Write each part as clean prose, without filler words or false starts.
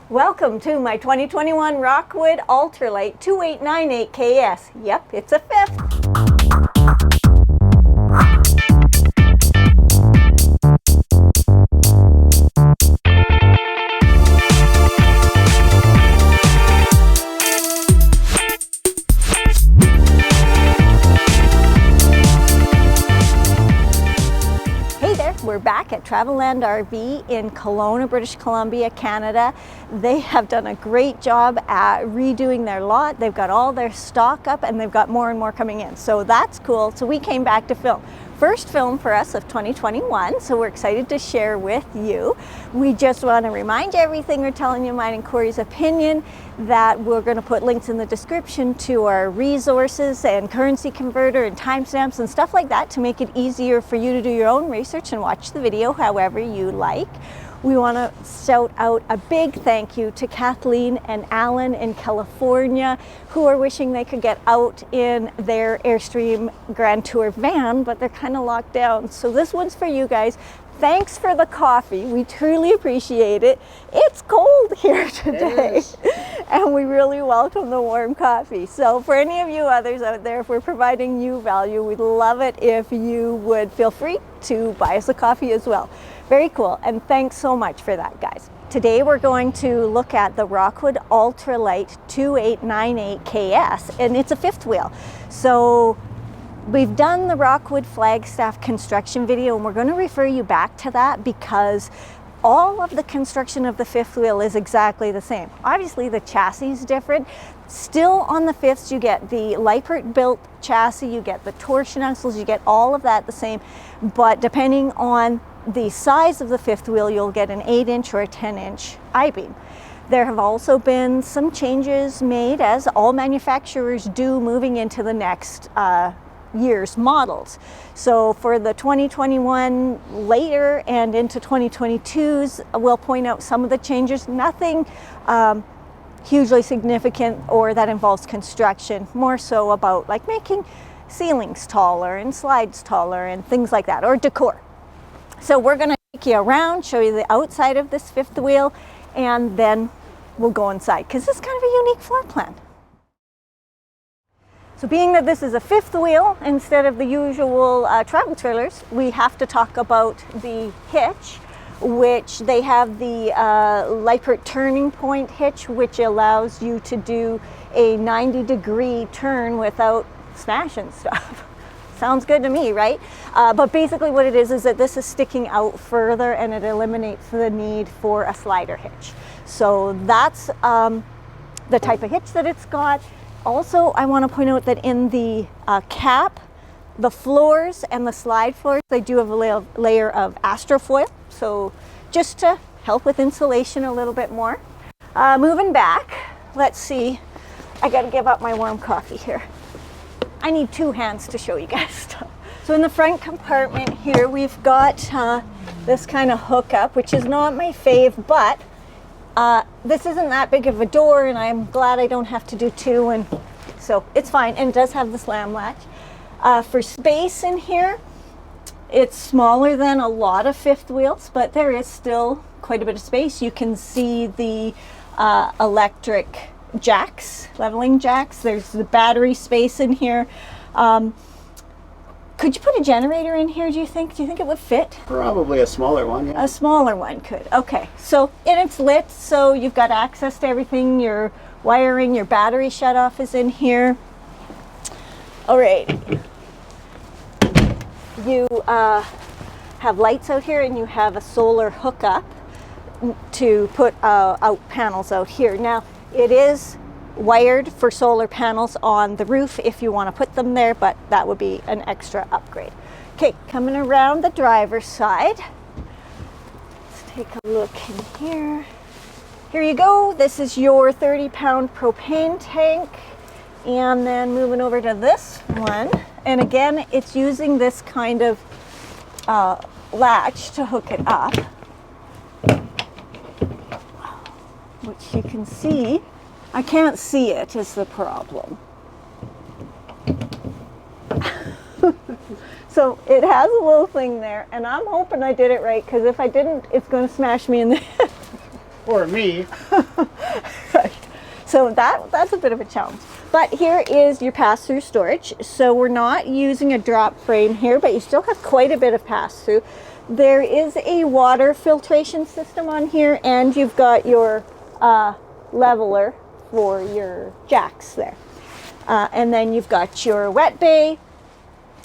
Welcome to my 2021 Rockwood Ultralite 2898 KS. Yep, it's a fifth. We're back at Travelland RV in Kelowna, British Columbia, Canada. They have done a great job at redoing their lot. They've got all their stock up and they've got more and more coming in. So that's cool. So we came back to film. First film for us of 2021, so we're excited to share with you. We just want to remind you everything we're telling you, mine and Corey's opinion, that we're going to put links in the description to our resources and currency converter and timestamps and stuff like that to make it easier for you to do your own research and watch the video however you like. We want to shout out a big thank you to Kathleen and Alan in California, who are wishing they could get out in their Airstream Grand Tour van, but they're kind of locked down. So this one's for you guys. Thanks for the coffee. We truly appreciate it. It's cold here today, and we really welcome the warm coffee. So for any of you others out there, if we're providing you value, we'd love it if you would feel free to buy us a coffee as well. Very cool, and thanks so much for that, guys. Today we're going to look at the Rockwood Ultralite 2898 KS, and it's a fifth wheel. So we've done the Rockwood Flagstaff construction video, and we're going to refer you back to that because all of the construction of the fifth wheel is exactly the same. Obviously the chassis is different. Still on the fifths you get the Lippert built chassis, you get the torsion axles, you get all of that the same, but depending on the size of the fifth wheel, you'll get an 8-inch or a 10-inch I-beam. There have also been some changes made, as all manufacturers do, moving into the next year's models. So for the 2021 later and into 2022s, we'll point out some of the changes. Nothing hugely significant or that involves construction, more so about like making ceilings taller and slides taller and things like that, or decor. So we're going to take you around, show you the outside of this fifth wheel, and then we'll go inside because it's kind of a unique floor plan. So being that this is a fifth wheel instead of the usual travel trailers, we have to talk about the hitch, which they have the Lippert turning point hitch, which allows you to do a 90-degree turn without smashing stuff. Sounds good to me, right? But basically what it is that this is sticking out further and it eliminates the need for a slider hitch. So that's the type of hitch that it's got. Also, I want to point out that in the cap, the floors and the slide floors, they do have a layer of astrofoil. So just to help with insulation a little bit more. Moving back, let's see. I got to give up my warm coffee here. I need two hands to show you guys stuff. So in the front compartment here, we've got this kind of hookup, which is not my fave, but this isn't that big of a door, and I'm glad I don't have to do two, and so it's fine. And it does have the slam latch. For space in here, it's smaller than a lot of fifth wheels, but there is still quite a bit of space. You can see the electric jacks, leveling jacks. There's the battery space in here. Could you put a generator in here, do you think? Do you think it would fit? Probably a smaller one, yeah. A smaller one could. Okay, so, and it's lit, so you've got access to everything. Your wiring, your battery shutoff is in here. All right. You have lights out here, and you have a solar hookup to put out panels out here. Now, it is wired for solar panels on the roof if you want to put them there, but that would be an extra upgrade. Okay, coming around the driver's side. Let's take a look in here. Here you go. This is your 30-pound propane tank. And then moving over to this one. And again, it's using this kind of latch to hook it up, which you can see. I can't see it is the problem. So it has a little thing there, and I'm hoping I did it right, because if I didn't, it's going to smash me in the head. Or me. So that's a bit of a challenge. But here is your pass-through storage. So we're not using a drop frame here, but you still have quite a bit of pass-through. There is a water filtration system on here, and you've got your leveler for your jacks there. And then you've got your wet bay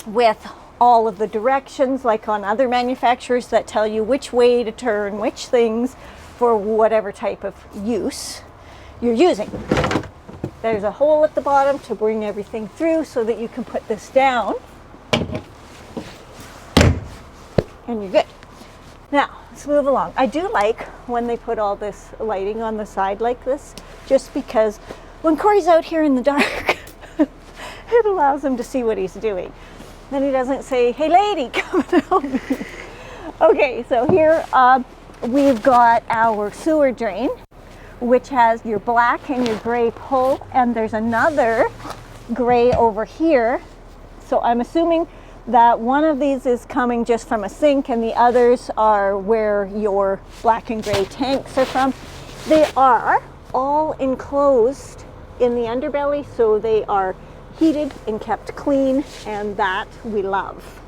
with all of the directions, like on other manufacturers, that tell you which way to turn which things for whatever type of use you're using. There's a hole at the bottom to bring everything through so that you can put this down and you're good. Now, let's move along. I do like when they put all this lighting on the side like this, just because when Corey's out here in the dark, it allows him to see what he's doing. Then he doesn't say, "Hey lady, come and help me." Okay, so here we've got our sewer drain, which has your black and your gray pull, and there's another gray over here. So I'm assuming that one of these is coming just from a sink and the others are where your black and gray tanks are from. They are all enclosed in the underbelly, so they are heated and kept clean, and that we love.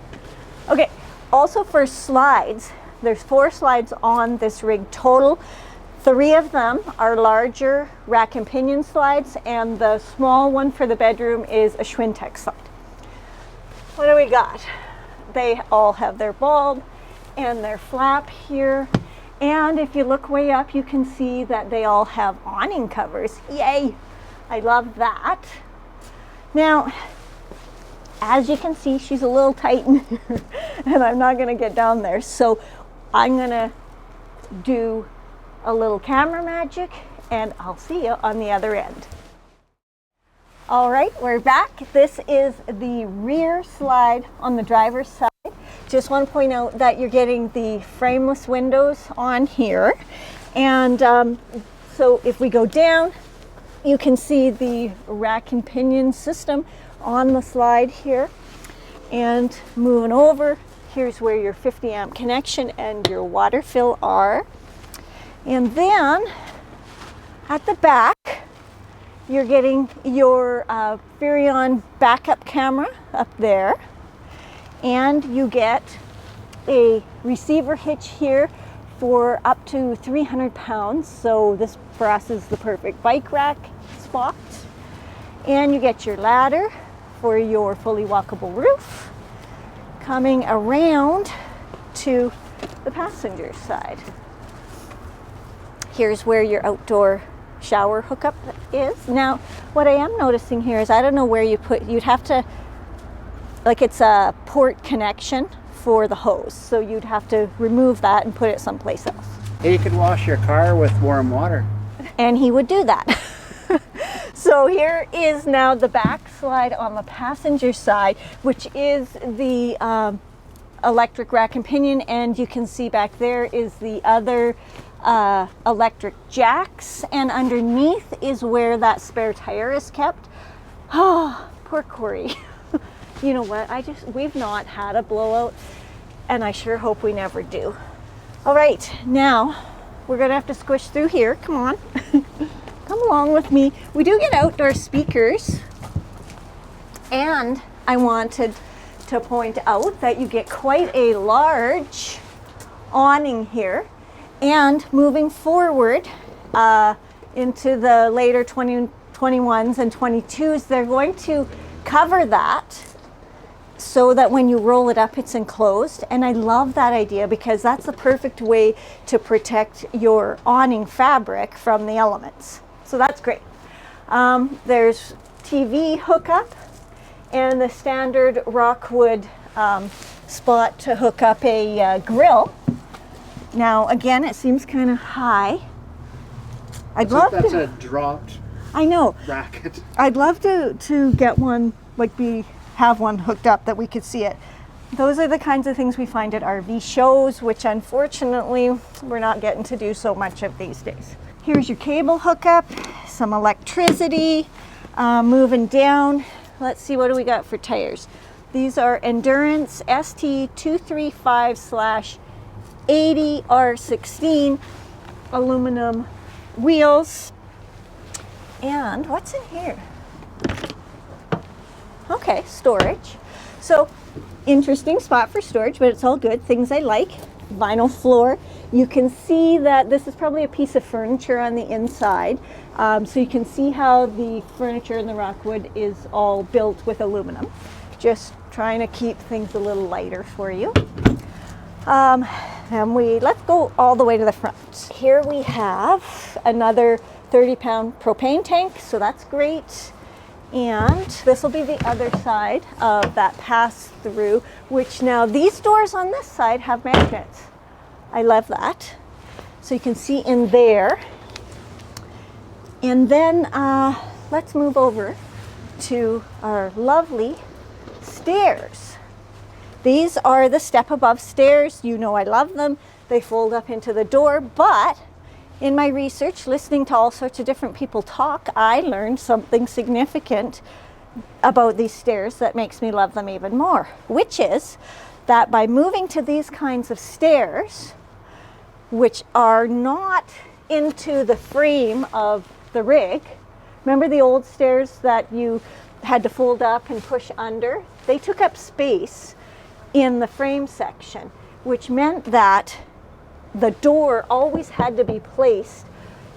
Okay, also for slides, there's 4 slides on this rig total. 3 of them are larger rack and pinion slides, and the small one for the bedroom is a Schwintek slide. What do we got? They all have their bulb and their flap here. And if you look way up, you can see that they all have awning covers. Yay! I love that. Now, as you can see, she's a little tight in here, and I'm not going to get down there. So I'm going to do a little camera magic, and I'll see you on the other end. All right, we're back. This is the rear slide on the driver's side. Just want to point out that you're getting the frameless windows on here. And so if we go down, you can see the rack and pinion system on the slide here. And moving over, here's where your 50 amp connection and your water fill are. And then at the back, you're getting your Furion backup camera up there. And you get a receiver hitch here for up to 300 pounds. So this for us is the perfect bike rack spot. And you get your ladder for your fully walkable roof. Coming around to the passenger side. Here's where your outdoor shower hookup is. Now, what I am noticing here is I don't know where you'd have to, like, it's a port connection for the hose. So you'd have to remove that and put it someplace else. Hey, you could wash your car with warm water. And he would do that. So here is now the back slide on the passenger side, which is the electric rack and pinion, and you can see back there is the other electric jacks, and underneath is where that spare tire is kept. Oh, poor Corey. You know what, we've not had a blowout, and I sure hope we never do. All right, now we're gonna have to squish through here. Come on. Come along with me. We do get outdoor speakers, and I wanted to point out that you get quite a large awning here. And moving forward into the later 2021s and 22s, they're going to cover that so that when you roll it up, it's enclosed. And I love that idea because that's the perfect way to protect your awning fabric from the elements. So that's great. There's TV hookup and the standard Rockwood spot to hook up a grill. Now, again, it seems kind of high. That's a dropped I know. racket. I'd love to get one, like have one hooked up that we could see it. Those are the kinds of things we find at RV shows, which unfortunately we're not getting to do so much of these days. Here's your cable hookup, some electricity. Moving down, let's see, what do we got for tires? These are Endurance ST235/80R16 aluminum wheels. And what's in here? Okay, storage. So interesting spot for storage, but it's all good. Things I like. Vinyl floor. You can see that this is probably a piece of furniture on the inside. So you can see how the furniture in the Rockwood is all built with aluminum. Just trying to keep things a little lighter for you. And let's go all the way to the front. Here we have another 30-pound propane tank, so that's great. And this will be the other side of that pass-through, which now these doors on this side have magnets. I love that. So you can see in there. And then let's move over to our lovely stairs. These are the step above stairs. You know I love them. They fold up into the door, but in my research, listening to all sorts of different people talk, I learned something significant about these stairs that makes me love them even more, which is that by moving to these kinds of stairs, which are not into the frame of the rig, remember the old stairs that you had to fold up and push under? They took up space in the frame section, which meant that the door always had to be placed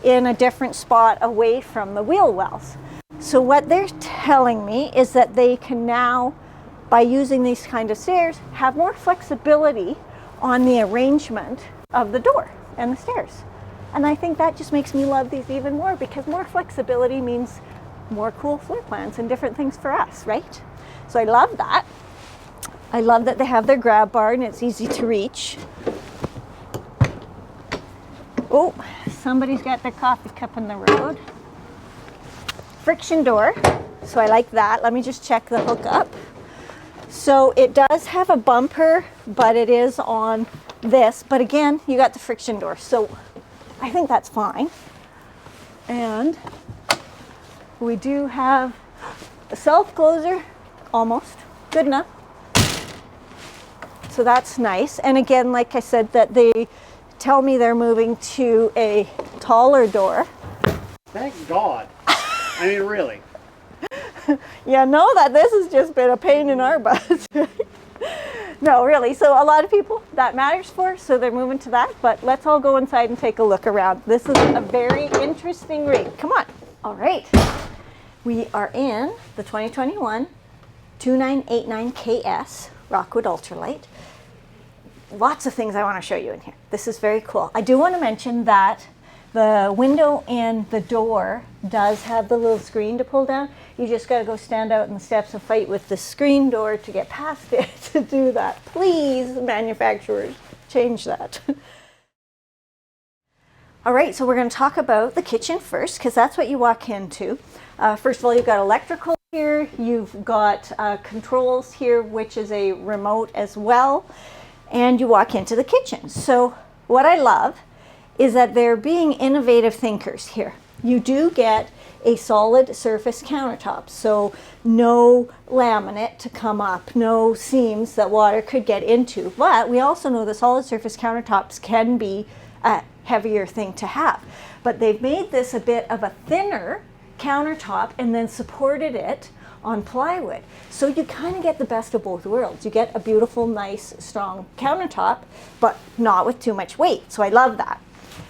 in a different spot away from the wheel wells. So what they're telling me is that they can now, by using these kind of stairs, have more flexibility on the arrangement of the door and the stairs. And I think that just makes me love these even more, because more flexibility means more cool floor plans and different things for us, right? So I love that. I love that they have their grab bar and it's easy to reach. Oh, somebody's got their coffee cup in the road. Friction door, so I like that. Let me just check the hookup. So it does have a bumper, but it is on this. But again, you got the friction door, so I think that's fine. And we do have a self-closer, almost, good enough. So that's nice. And again, like I said, that they tell me they're moving to a taller door. Thank God. I mean, really. Yeah, know that this has just been a pain in our butts. No, really. So a lot of people that matters for, so they're moving to that. But let's all go inside and take a look around. This is a very interesting rig. Come on. All right. We are in the 2021 2989KS Rockwood Ultralite. Lots of things I want to show you in here. This is very cool. I do want to mention that the window and the door does have the little screen to pull down. You just got to go stand out in the steps and fight with the screen door to get past it to do that. Please, manufacturers, change that. All right, so we're going to talk about the kitchen first, because that's what you walk into. First of all, you've got electrical here. You've got controls here, which is a remote as well. And you walk into the kitchen. So what I love is that they're being innovative thinkers here. You do get a solid surface countertop, so no laminate to come up, no seams that water could get into. But we also know that solid surface countertops can be a heavier thing to have. But they've made this a bit of a thinner countertop and then supported it on plywood. So you kind of get the best of both worlds. You get a beautiful, nice, strong countertop, but not with too much weight. So I love that.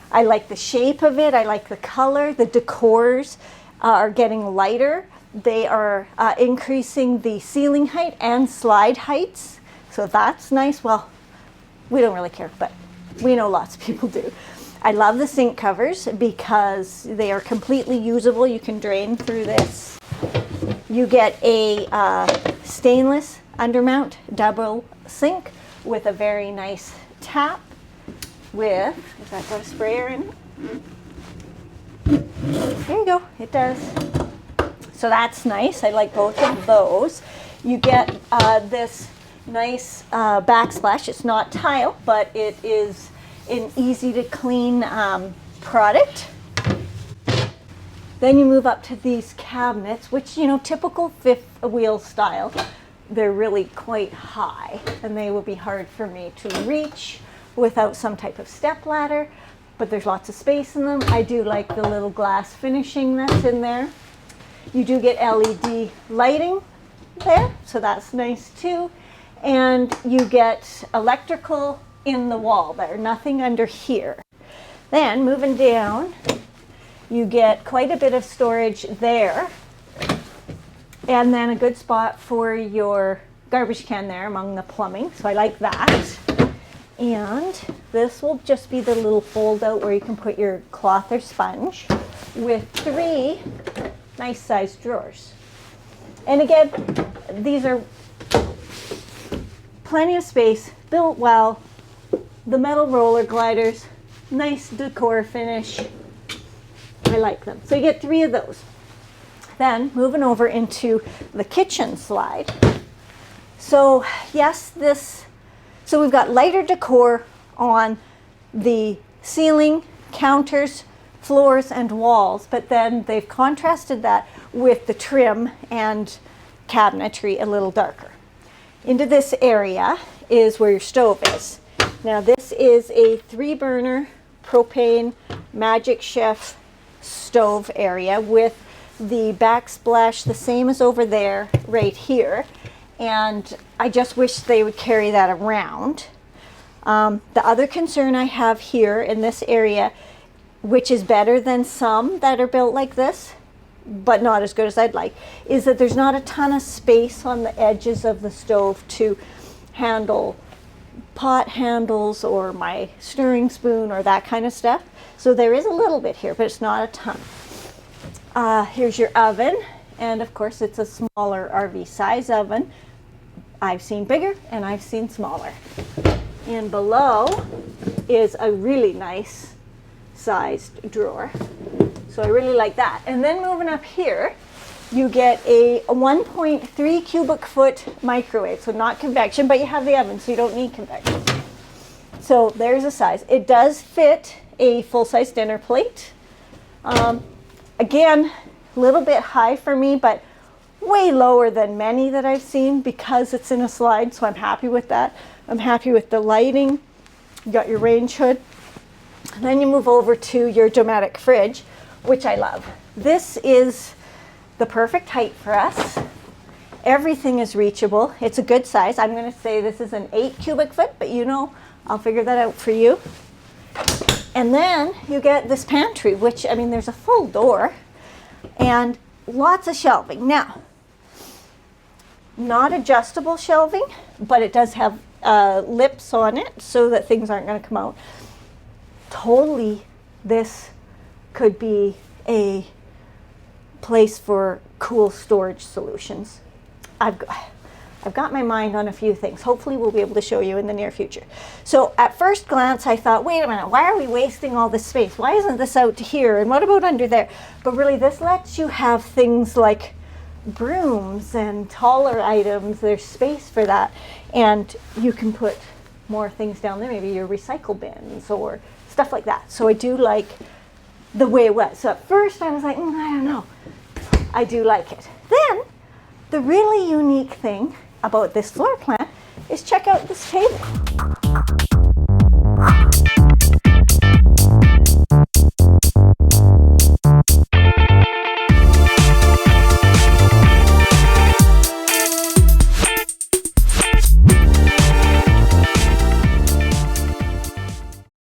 I like the shape of it. I like the color. The decors are getting lighter. They are increasing the ceiling height and slide heights. So that's nice. Well, we don't really care, but we know lots of people do. I love the sink covers because they are completely usable. You can drain through this. You get a stainless undermount double sink with a very nice tap with, has that got a sprayer in it? There you go, it does. So that's nice, I like both of those. You get this nice backsplash. It's not tile, but it is an easy to clean product. Then you move up to these cabinets, which, you know, typical fifth wheel style. They're really quite high and they will be hard for me to reach without some type of step ladder. but there's lots of space in them. I do like the little glass finishing that's in there. You do get LED lighting there, so that's nice too. And you get electrical in the wall there, nothing under here. Then moving down, you get quite a bit of storage there, and then a good spot for your garbage can there among the plumbing, so I like that. And this will just be the little fold out where you can put your cloth or sponge with 3 nice sized drawers. And again, these are plenty of space, built well, the metal roller gliders, nice decor finish. I like them. So you get 3 of those. Then moving over into the kitchen slide. So yes, so we've got lighter decor on the ceiling, counters, floors, and walls, but then they've contrasted that with the trim and cabinetry a little darker. Into this area is where your stove is. Now this is a 3-burner propane Magic Chef stove area with the backsplash the same as over there right here, and I just wish they would carry that around. The other concern I have here in this area, which is better than some that are built like this, but not as good as I'd like, is that there's not a ton of space on the edges of the stove to handle pot handles or my stirring spoon or that kind of stuff. So there is a little bit here, but it's not a ton. Here's your oven, and of course it's a smaller RV size oven. I've seen bigger and I've seen smaller. And below is a really nice sized drawer. So I really like that. And then moving up here, you get a 1.3 cubic foot microwave. So not convection, but you have the oven, so you don't need convection. So there's a size. It does fit a full-size dinner plate. Again, a little bit high for me, but way lower than many that I've seen because it's in a slide, so I'm happy with that. I'm happy with the lighting. You got your range hood. And then you move over to your Dometic fridge, which I love. This is the perfect height for us. Everything is reachable. It's a good size. I'm going to say this is an 8 cubic foot, but you know, I'll figure that out for you. And then you get this pantry, which, I mean, there's a full door and lots of shelving. Now, not adjustable shelving, but it does have lips on it so that things aren't going to come out. Totally, this could be a place for cool storage solutions. I've got my mind on a few things. Hopefully we'll be able to show you in the near future. So at first glance I thought, wait a minute, why are we wasting all this space? Why isn't this out to here? And what about under there? But really this lets you have things like brooms and taller items. There's space for that. And you can put more things down there, maybe your recycle bins or stuff like that. So I do like the way it was. So at first I was like, I don't know. I do like it. Then the really unique thing about this floor plan is check out this table.